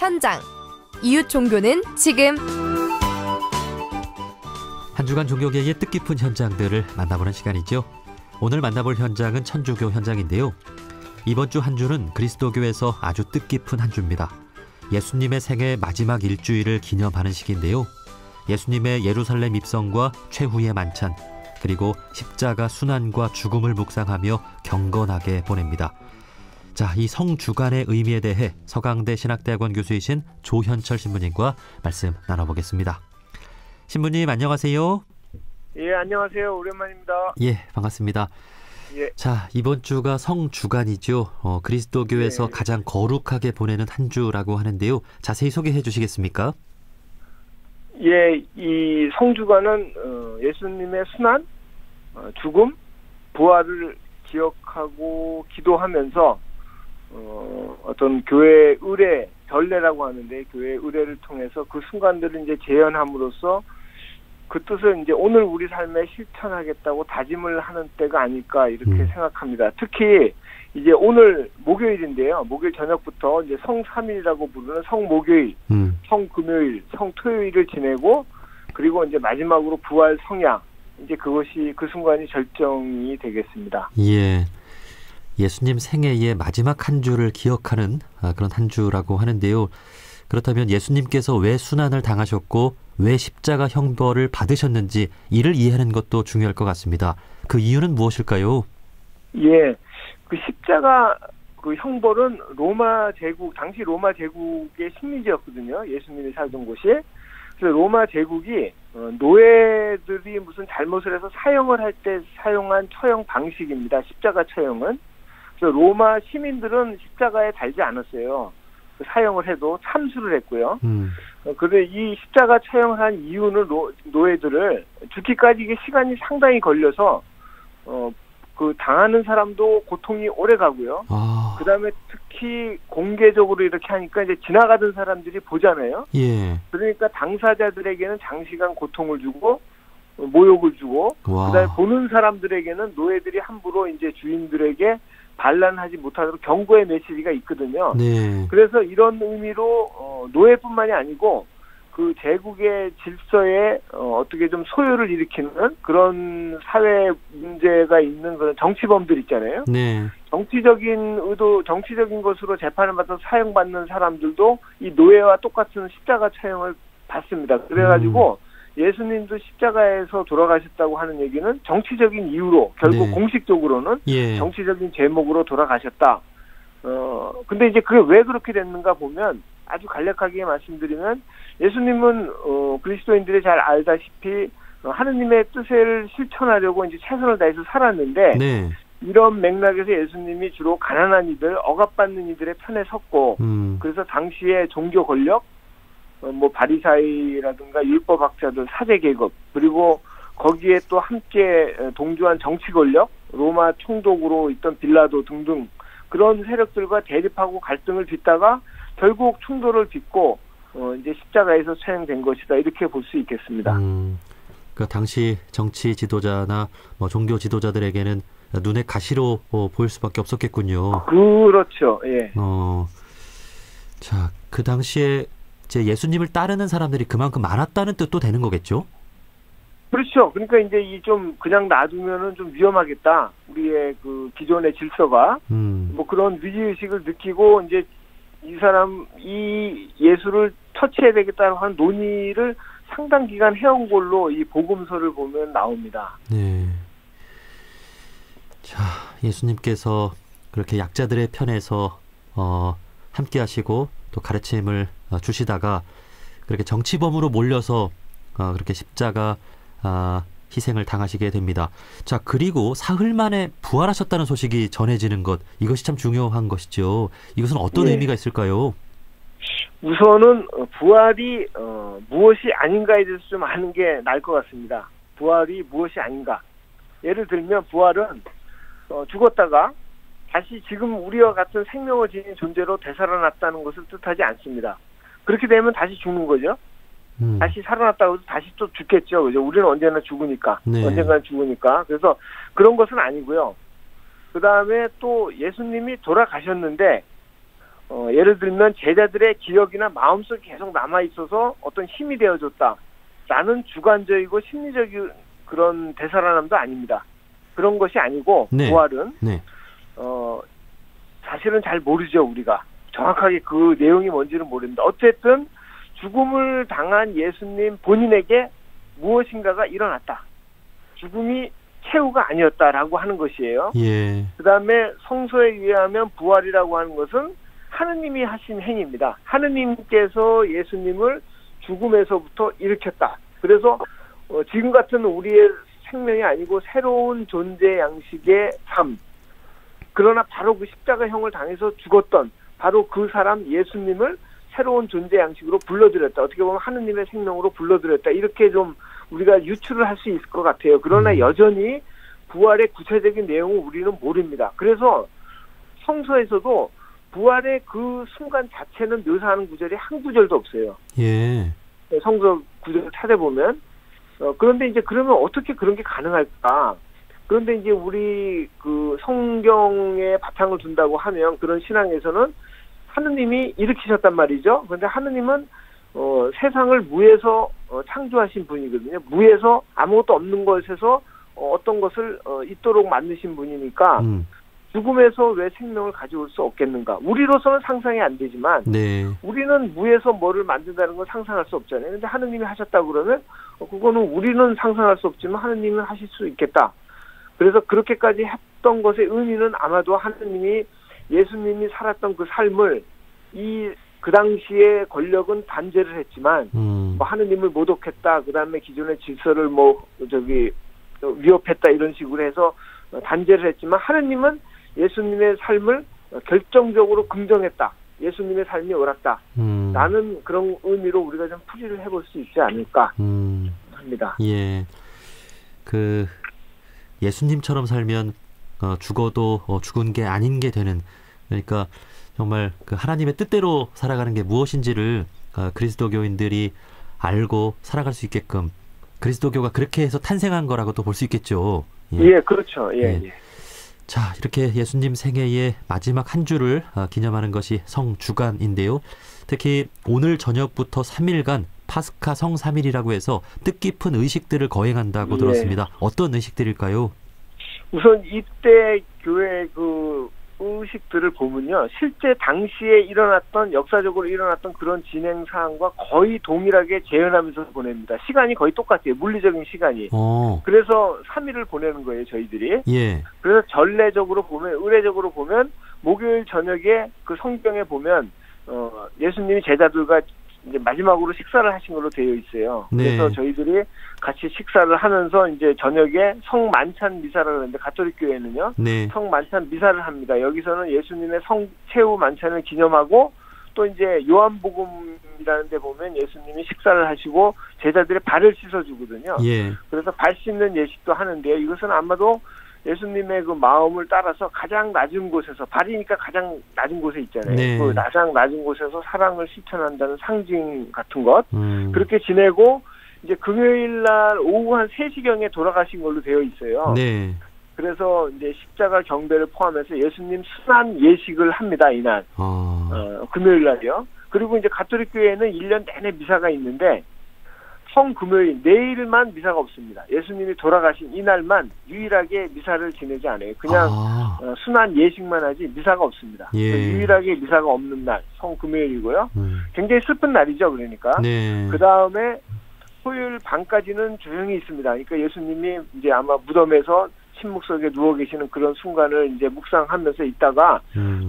현장. 이웃 종교는 지금. 한 주간 종교계의 뜻깊은 현장들을 만나보는 시간이죠. 오늘 만나볼 현장은 천주교 현장인데요. 이번 주 한 주는 그리스도교에서 아주 뜻깊은 한 주입니다. 예수님의 생애 마지막 일주일을 기념하는 시기인데요. 예수님의 예루살렘 입성과 최후의 만찬, 그리고 십자가 순환과 죽음을 묵상하며 경건하게 보냅니다. 자, 이 성주간의 의미에 대해 서강대 신학대학원 교수이신 조현철 신부님과 말씀 나눠보겠습니다. 신부님 안녕하세요. 예, 안녕하세요. 오랜만입니다. 예, 반갑습니다. 예. 자, 이번 주가 성주간이죠. 그리스도교에서 예. 가장 거룩하게 보내는 한 주라고 하는데요. 자세히 소개해 주시겠습니까? 예, 이 성주간은 예수님의 순환, 죽음, 부활을 기억하고 기도하면서 어떤 교회 의례, 결례라고 하는데 교회 의례를 통해서 그 순간들을 이제 재현함으로써 그 뜻을 이제 오늘 우리 삶에 실천하겠다고 다짐을 하는 때가 아닐까 이렇게 생각합니다. 특히 이제 오늘 목요일인데요. 목요일 저녁부터 이제 성삼일이라고 부르는 성목요일, 성금요일, 성토요일을 지내고 그리고 이제 마지막으로 부활 성야, 이제 그것이 그 순간이 절정이 되겠습니다. 예. 예수님 생애의 마지막 한 주를 기억하는 그런 한 주라고 하는데요. 그렇다면 예수님께서 왜 순환을 당하셨고 왜 십자가 형벌을 받으셨는지 이를 이해하는 것도 중요할 것 같습니다. 그 이유는 무엇일까요? 예, 그 십자가 그 형벌은 로마 제국, 당시 로마 제국의 식민지였거든요. 예수님이 살던 곳이. 그래서 로마 제국이 노예들이 무슨 잘못을 해서 사형을 할 때 사용한 처형 방식입니다. 십자가 처형은. 그래서 로마 시민들은 십자가에 달지 않았어요. 사형을 해도 참수를 했고요. 그런데 이 십자가 처형을 한 이유는 노예들을 죽기까지 이게 시간이 상당히 걸려서 그 당하는 사람도 고통이 오래 가고요. 그다음에 특히 공개적으로 이렇게 하니까 이제 지나가던 사람들이 보잖아요. 예. 그러니까 당사자들에게는 장시간 고통을 주고 모욕을 주고 그다음에 보는 사람들에게는 노예들이 함부로 이제 주인들에게 반란하지 못하도록 경고의 메시지가 있거든요. 네. 그래서 이런 의미로 노예뿐만이 아니고 그 제국의 질서에 어떻게 좀 소요를 일으키는 그런 사회 문제가 있는 그런 정치범들 있잖아요. 네. 정치적인 의도, 정치적인 것으로 재판을 받아서 사형받는 사람들도 이 노예와 똑같은 십자가 처형을 받습니다. 그래가지고 예수님도 십자가에서 돌아가셨다고 하는 얘기는 정치적인 이유로 결국 네. 공식적으로는 예. 정치적인 제목으로 돌아가셨다. 근데 이제 그게 왜 그렇게 됐는가 보면 아주 간략하게 말씀드리면 예수님은 그리스도인들이 잘 알다시피 하느님의 뜻을 실천하려고 이제 최선을 다해서 살았는데 네. 이런 맥락에서 예수님이 주로 가난한 이들, 억압받는 이들의 편에 섰고 그래서 당시의 종교 권력 뭐 바리사이라든가 율법학자들, 사제 계급 그리고 거기에 또 함께 동조한 정치 권력, 로마 총독으로 있던 빌라도 등등 그런 세력들과 대립하고 갈등을 빚다가 결국 충돌을 빚고 이제 십자가에서 처형된 것이다 이렇게 볼 수 있겠습니다. 그 당시 정치 지도자나 뭐 종교 지도자들에게는 눈에 가시로 보일 수밖에 없었겠군요. 그렇죠. 예. 자, 그 당시에 제 예수님을 따르는 사람들이 그만큼 많았다는 뜻도 되는 거겠죠? 그렇죠. 그러니까 이제 이 좀 그냥 놔두면은 좀 위험하겠다. 우리의 그 기존의 질서가 뭐 그런 위기의식을 느끼고 이제 이 예수를 터치해야 되겠다고 하는 논의를 상당 기간 해온 걸로 이 복음서를 보면 나옵니다. 네. 자, 예수님께서 그렇게 약자들의 편에서 함께 하시고 또 가르침을 주시다가 그렇게 정치범으로 몰려서 그렇게 십자가 희생을 당하시게 됩니다. 자, 그리고 사흘 만에 부활하셨다는 소식이 전해지는 것, 이것이 참 중요한 것이죠. 이것은 어떤 의미가 있을까요? 우선은 부활이 무엇이 아닌가에 대해서 좀 아는 게 나을 것 같습니다. 부활이 무엇이 아닌가. 예를 들면 부활은 죽었다가 다시 지금 우리와 같은 생명을 지닌 존재로 되살아났다는 것을 뜻하지 않습니다. 그렇게 되면 다시 죽는 거죠. 다시 살아났다고 해서 다시 또 죽겠죠. 그죠? 우리는 언제나 죽으니까. 네. 언젠가는 죽으니까. 그래서 그런 것은 아니고요. 그 다음에 또 예수님이 돌아가셨는데 예를 들면 제자들의 기억이나 마음속에 계속 남아있어서 어떤 힘이 되어줬다라는 주관적이고 심리적인 그런 되살아남도 아닙니다. 그런 것이 아니고 네. 부활은 네. 사실은 잘 모르죠. 우리가 정확하게 그 내용이 뭔지는 모릅니다. 어쨌든 죽음을 당한 예수님 본인에게 무엇인가가 일어났다. 죽음이 최후가 아니었다라고 하는 것이에요. 예. 그 다음에 성서에 의하면 부활이라고 하는 것은 하느님이 하신 행위입니다. 하느님께서 예수님을 죽음에서부터 일으켰다. 그래서 지금 같은 우리의 생명이 아니고 새로운 존재 양식의 삶. 그러나 바로 그 십자가형을 당해서 죽었던 바로 그 사람 예수님을 새로운 존재 양식으로 불러들였다. 어떻게 보면 하느님의 생명으로 불러들였다. 이렇게 좀 우리가 유추를 할 수 있을 것 같아요. 그러나 여전히 부활의 구체적인 내용은 우리는 모릅니다. 그래서 성서에서도 부활의 그 순간 자체는 묘사하는 구절이 한 구절도 없어요. 예. 성서 구절을 찾아보면 그런데 이제 그러면 어떻게 그런 게 가능할까? 그런데 이제 우리 그 성경에 바탕을 둔다고 하면 그런 신앙에서는 하느님이 일으키셨단 말이죠. 그런데 하느님은 세상을 무에서 창조하신 분이거든요. 무에서 아무것도 없는 것에서 어떤 것을 있도록 만드신 분이니까 죽음에서 왜 생명을 가져올 수 없겠는가? 우리로서는 상상이 안 되지만 네. 우리는 무에서 뭐를 만든다는 걸 상상할 수 없잖아요. 그런데 하느님이 하셨다고 그러면 그거는 우리는 상상할 수 없지만 하느님은 하실 수 있겠다. 그래서 그렇게까지 했던 것의 의미는 아마도 하느님이 예수님이 살았던 그 삶을 그 당시에 권력은 단죄를 했지만 뭐 하느님을 모독했다. 그다음에 기존의 질서를 위협했다 이런 식으로 해서 단죄를 했지만 하느님은 예수님의 삶을 결정적으로 긍정했다. 예수님의 삶이 옳았다. 라는 그런 의미로 우리가 좀 풀이를 해볼 수 있지 않을까 합니다. 예. 예수님처럼 살면 죽어도 죽은 게 아닌 게 되는, 그러니까 정말 그 하나님의 뜻대로 살아가는 게 무엇인지를 그리스도교인들이 알고 살아갈 수 있게끔 그리스도교가 그렇게 해서 탄생한 거라고도 볼 수 있겠죠. 예, 그렇죠. 예. 자, 이렇게 예수님 생애의 마지막 한 주를 기념하는 것이 성주간인데요. 특히 오늘 저녁부터 3일간 파스카 성3일이라고 해서 뜻깊은 의식들을 거행한다고 들었습니다. 어떤 의식들일까요? 우선 이때 교회 그 의식들을 보면요. 실제 당시에 역사적으로 일어났던 그런 진행 사항과 거의 동일하게 재현하면서 보냅니다. 시간이 거의 똑같아요. 물리적인 시간이. 그래서 3일을 보내는 거예요, 저희들이. 예. 그래서 의례적으로 보면 목요일 저녁에 그 성경에 보면 예수님이 제자들과 이제 마지막으로 식사를 하신 걸로 되어 있어요. 네. 그래서 저희들이 같이 식사를 하면서 이제 저녁에 성만찬 미사를 하는데 가톨릭 교회는요. 네. 성만찬 미사를 합니다. 여기서는 예수님의 최후 만찬을 기념하고 또 이제 요한복음이라는 데 보면 예수님이 식사를 하시고 제자들의 발을 씻어주거든요. 예. 그래서 발 씻는 예식도 하는데요. 이것은 아마도 예수님의 그 마음을 따라서 가장 낮은 곳에서, 발이니까 가장 낮은 곳에 있잖아요. 네. 그 가장 낮은 곳에서 사랑을 실천한다는 상징 같은 것. 그렇게 지내고 이제 금요일 날 오후 한 3시경에 돌아가신 걸로 되어 있어요. 네. 그래서 이제 십자가 경배를 포함해서 예수님 순환 예식을 합니다, 이날. 금요일 날이요. 그리고 이제 가톨릭 교회는 1년 내내 미사가 있는데 성금요일 내일만 미사가 없습니다. 예수님이 돌아가신 이날만 유일하게 미사를 지내지 않아요. 그냥 순환 예식만 하지 미사가 없습니다. 예. 유일하게 미사가 없는 날 성금요일이고요. 굉장히 슬픈 날이죠. 그러니까. 네. 그 다음에 토요일 밤까지는 조용히 있습니다. 그러니까 예수님이 이제 아마 무덤에서 침묵 속에 누워 계시는 그런 순간을 이제 묵상하면서 있다가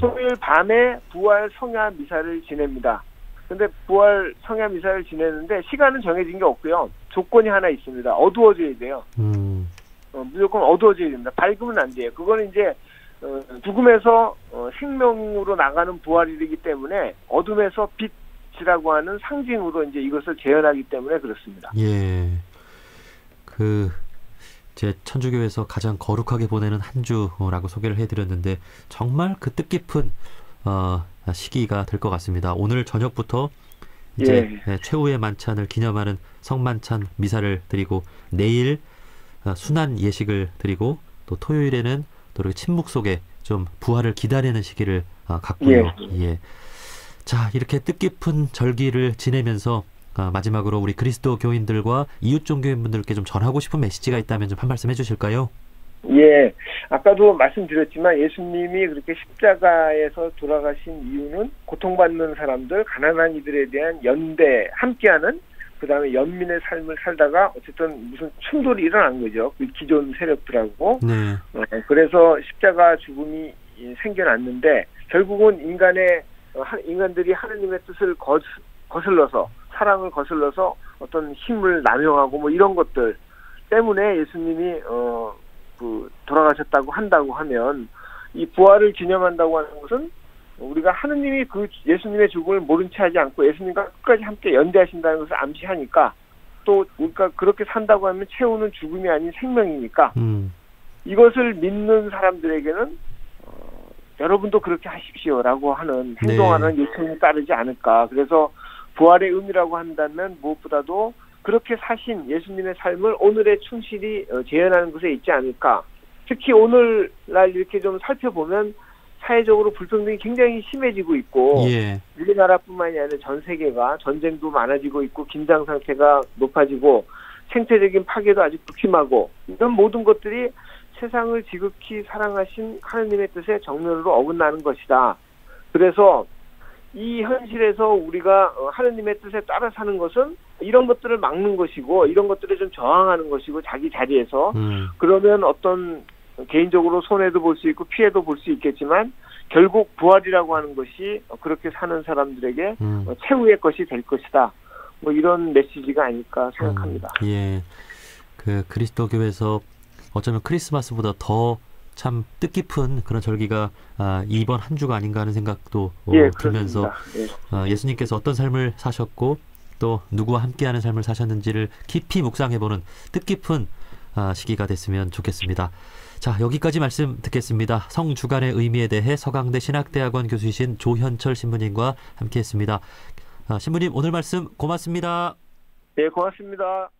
토요일 밤에 부활 성야 미사를 지냅니다. 근데 부활 성야 미사를 지내는데 시간은 정해진 게 없고요. 조건이 하나 있습니다. 어두워져야 돼요. 무조건 어두워져야 됩니다. 밝으면 안 돼요. 그거는 이제 죽음에서 생명으로 나가는 부활이기 때문에 어둠에서 빛이라고 하는 상징으로 이제 이것을 재현하기 때문에 그렇습니다. 예. 제 천주교에서 가장 거룩하게 보내는 한 주라고 소개를 해드렸는데 정말 그 뜻깊은 시기가 될 것 같습니다. 오늘 저녁부터 이제 최후의 만찬을 기념하는 성만찬 미사를 드리고 내일 순환 예식을 드리고 또 토요일에는 또 이렇게 침묵 속에 좀 부활을 기다리는 시기를 같고요. 예. 자, 이렇게 뜻깊은 절기를 지내면서 마지막으로 우리 그리스도 교인들과 이웃 종교인분들께 좀 전하고 싶은 메시지가 있다면 좀 한 말씀 해주실까요? 예, 아까도 말씀드렸지만 예수님이 그렇게 십자가에서 돌아가신 이유는 고통받는 사람들, 가난한 이들에 대한 연대, 함께하는 그다음에 연민의 삶을 살다가 어쨌든 무슨 충돌이 일어난 거죠. 그 기존 세력들하고. 네. 그래서 십자가 죽음이 생겨났는데 결국은 인간들이 하느님의 뜻을 거슬러서 사랑을 거슬러서 어떤 힘을 남용하고 뭐 이런 것들 때문에 예수님이 돌아가셨다고 한다고 하면 이 부활을 기념한다고 하는 것은 우리가 하느님이 그 예수님의 죽음을 모른 채 하지 않고 예수님과 끝까지 함께 연대하신다는 것을 암시하니까 또 우리가 그렇게 산다고 하면 채우는 죽음이 아닌 생명이니까 이것을 믿는 사람들에게는 여러분도 그렇게 하십시오라고 하는 행동하는 요청이 따르지 않을까. 그래서 부활의 의미라고 한다면 무엇보다도 그렇게 사신 예수님의 삶을 오늘에 충실히 재현하는 것에 있지 않을까. 특히 오늘날 이렇게 좀 살펴보면 사회적으로 불평등이 굉장히 심해지고 있고 우리나라뿐만이 아니라 전 세계가 전쟁도 많아지고 있고 긴장 상태가 높아지고 생태적인 파괴도 아주 극심하고 이런 모든 것들이 세상을 지극히 사랑하신 하느님의 뜻에 정면으로 어긋나는 것이다. 그래서 이 현실에서 우리가 하느님의 뜻에 따라 사는 것은 이런 것들을 막는 것이고 이런 것들에 좀 저항하는 것이고 자기 자리에서 그러면 어떤 개인적으로 손해도 볼 수 있고 피해도 볼 수 있겠지만 결국 부활이라고 하는 것이 그렇게 사는 사람들에게 최후의 것이 될 것이다. 뭐 이런 메시지가 아닐까 생각합니다. 예, 그 그리스도교에서 어쩌면 크리스마스보다 더 참 뜻깊은 그런 절기가 이번 한 주가 아닌가 하는 생각도 들면서 예수님께서 어떤 삶을 사셨고 또 누구와 함께하는 삶을 사셨는지를 깊이 묵상해보는 뜻깊은 시기가 됐으면 좋겠습니다. 자, 여기까지 말씀 듣겠습니다. 성주간의 의미에 대해 서강대 신학대학원 교수이신 조현철 신부님과 함께했습니다. 신부님 오늘 말씀 고맙습니다. 네, 고맙습니다.